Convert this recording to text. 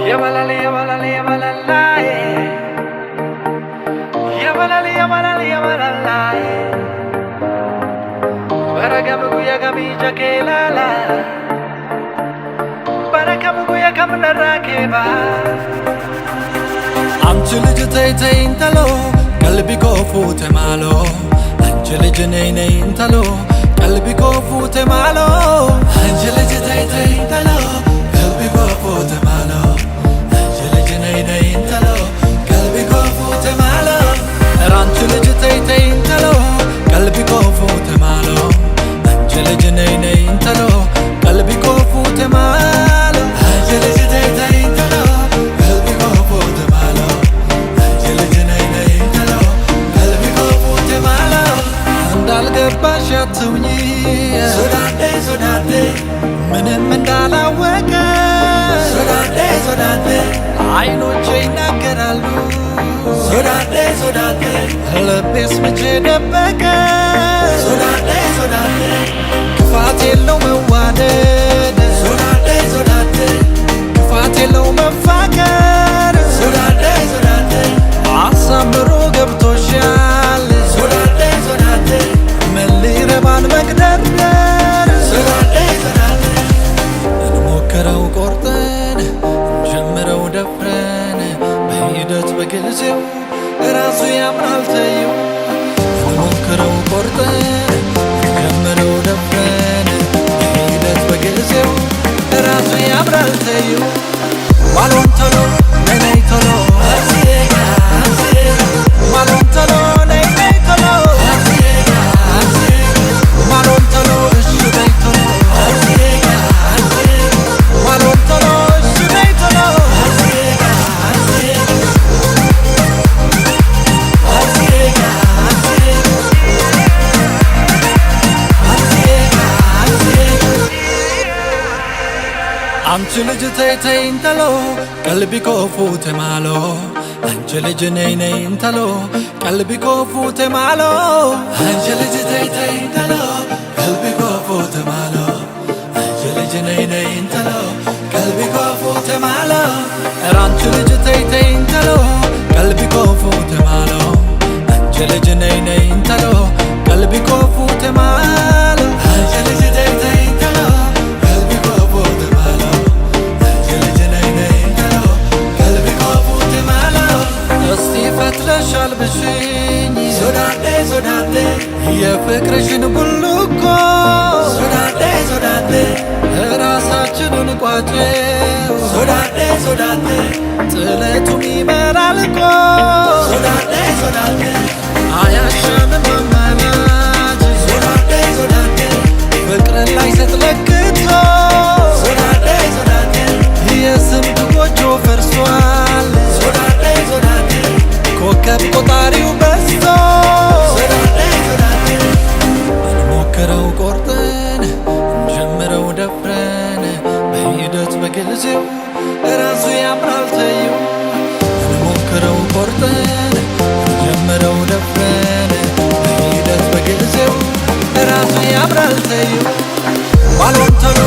Yabalali yabalali yabalala Yabalali yabalali yabalala Barakamu guya kami jakelala Barakamu guya kamna rakeba Anchi lij tay intalo qalbi ko fute malo Anchi lij nay intalo qalbi ko fute malo Anchi lij tay intalo qalbi ko fute malo Anchi lij nay intalo qalbi ko fute malo Anchi lij tay intalo qalbi ko fute malo Anchi lij nay intalo qalbi ko fute malo Anchi lij tay intalo qalbi ko fute malo Anchi lij nay intalo qalbi ko fute malo Andal ገባሽ አትሁኚ ሶዳዴ ምንም እንዳላወቀ ሶዳዴ አይኖቼ ይናገራሉ ሶዳዴ ልቤስ መቼ ደበቀ ሶዳዴ ክፋት የለው መዋደድ ሶዳዴ ክፋት የለው መፋቀር ሶዳዴ አሳምሮ ገብቶሻል ሶዳዴ ምን ሊረባን መግደርደር ሶዳዴ እንሞክረው ቆርጠን እንጀምረው ደፍረን በሂደት በጊዜው ራሱ ያምራል ተይው እንሞክረው ቆርጠን እንጀምረው ደፍረን በሂደት በጊዜው ራሱ ያምራል ተይው ማሎን ቶሎ ነይ ቶሎ ማሎን ቶሎ ነይ ቶሎ ማሎን ቶሎ እሺ ነይ ቶሎ ማሎን ቶሎ እሺ ነይ ቶሎ አንቺ ልጅ ተይ እንተሎ ቀልቢ ኮ ፉቴ ማሎ አንቺ ልጅ ነይ እንተሎ ቀልቢ ኮ ፉቴ ማሎ አንቺ ልጅ ተይ እንተሎ ቀልቢ ኮ ፉቴ ማሎ አንቺ ልጅ ነይ እንተሎ ቀልቢ ኮ ፉቴ ማሎ አንቺ ልጅ ተይ እንተሎ ቀልቢ ኮ ፉቴ ማሎ አንቺ ልጅ ነይ እንተሎ ቀልቢ ኮ ፉቴ ማሎ አንቺ ልጅ ተይ እንተሎ ቀልቢ ኮ ፉቴ ማሎ እስቲ ፈትለሻል ብሽኝ ሶዳዴ የፍቅርሽን ቡልኮ ሶዳዴ ራሳችንን ቋጨው ሶዳዴ ጥለቱም ይመራል እኮ ሶዳዴ አያሻምም አማላጅ ሶዳዴ ፍቅርን ላይ ስትለክቶ ሶዳዴ የስንት ጎጆ ፈርሷል ሶዳዴ ኮከብ ቆጣሪው በዝቶ እንሞክረው ቆርጠን እንጀምረው ደፍረን በሂደት በጊዜው ራሱ ያምራል ተይው እንሞክረው ቆርጠን እንጀምረው ደፍረን በሂደት በጊዜው ራሱ ያምራል ተይው ማሎን ቶሎ